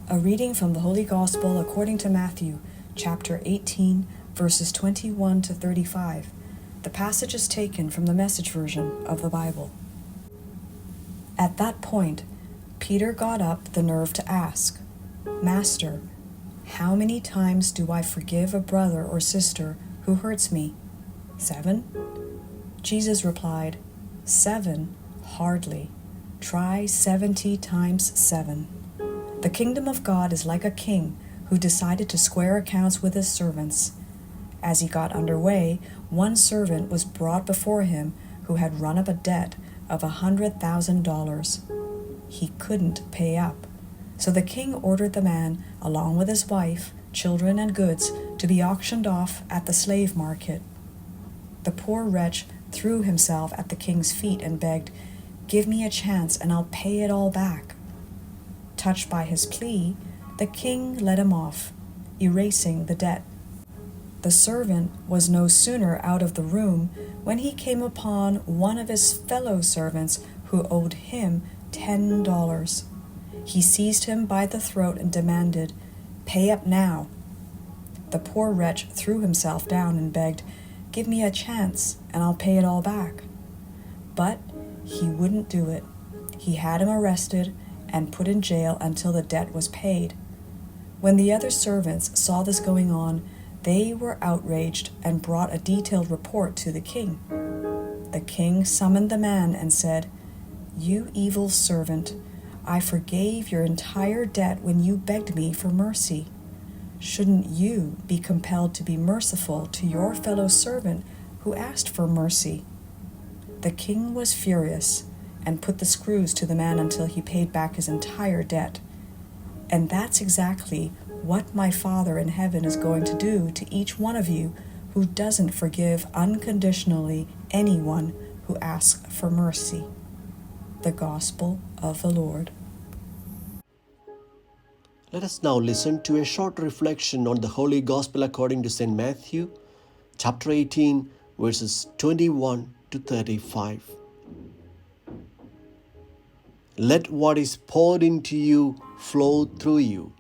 A reading from the Holy Gospel according to Matthew, chapter 18, verses 21 to 35. The passage is taken from the Message version of the Bible. At that point, Peter got up the nerve to ask, "Master, how many times do I forgive a brother or sister who hurts me? 7?" Jesus replied, "7? Hardly. Try 70 times 7. The kingdom of God is like a king who decided to square accounts with his servants. As he got underway, one servant was brought before him who had run up a debt of $100,000. He couldn't pay up. So the king ordered the man, along with his wife, children, and goods, to be auctioned off at the slave market. The poor wretch threw himself at the king's feet and begged, "Give me a chance and I'll pay it all back." Touched by his plea, the king let him off, erasing the debt. The servant was no sooner out of the room when he came upon one of his fellow servants who owed him $10. He seized him by the throat and demanded, "Pay up now." The poor wretch threw himself down and begged, "Give me a chance and I'll pay it all back." But he wouldn't do it. He had him arrested and put in jail until the debt was paid. When the other servants saw this going on, they were outraged and brought a detailed report to the king. The king summoned the man and said, "You evil servant, I forgave your entire debt when you begged me for mercy. Shouldn't you be compelled to be merciful to your fellow servant who asked for mercy?" The king was furious and put the screws to the man until he paid back his entire debt. And that's exactly what my Father in heaven is going to do to each one of you who doesn't forgive unconditionally anyone who asks for mercy. The Gospel of the Lord. Let us now listen to a short reflection on the Holy Gospel according to St. Matthew, chapter 18, verses 21 to 35. Let what is poured into you flow through you.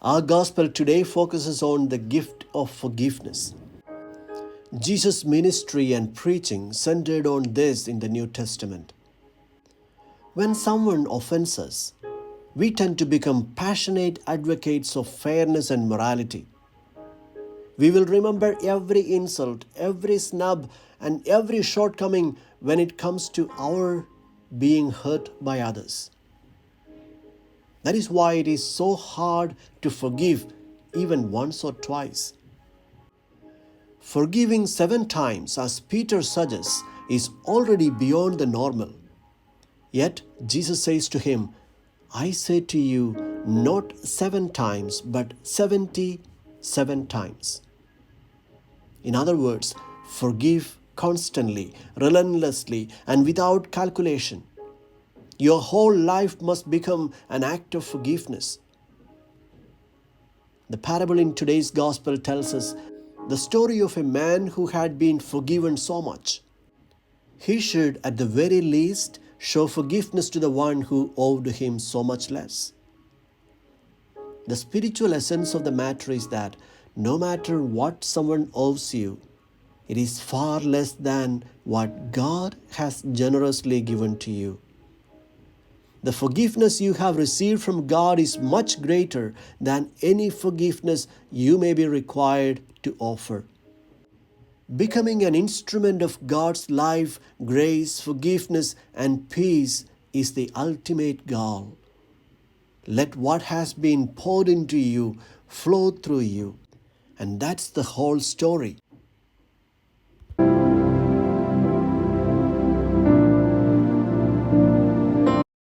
Our Gospel today focuses on the gift of forgiveness. Jesus' ministry and preaching centered on this in the New Testament. When someone offends us, we tend to become passionate advocates of fairness and morality. We will remember every insult, every snub, and every shortcoming when it comes to our being hurt by others. That is why it is so hard to forgive even once or twice. Forgiving 7 times, as Peter suggests, is already beyond the normal. Yet Jesus says to him, "I say to you, not 7 times, but 77 times. In other words, forgive constantly, relentlessly, and without calculation. Your whole life must become an act of forgiveness. The parable in today's Gospel tells us the story of a man who had been forgiven so much. He should, at the very least, show forgiveness to the one who owed him so much less. The spiritual essence of the matter is that no matter what someone owes you, it is far less than what God has generously given to you. The forgiveness you have received from God is much greater than any forgiveness you may be required to offer. Becoming an instrument of God's life, grace, forgiveness, and peace is the ultimate goal. Let what has been poured into you flow through you. And that's the whole story.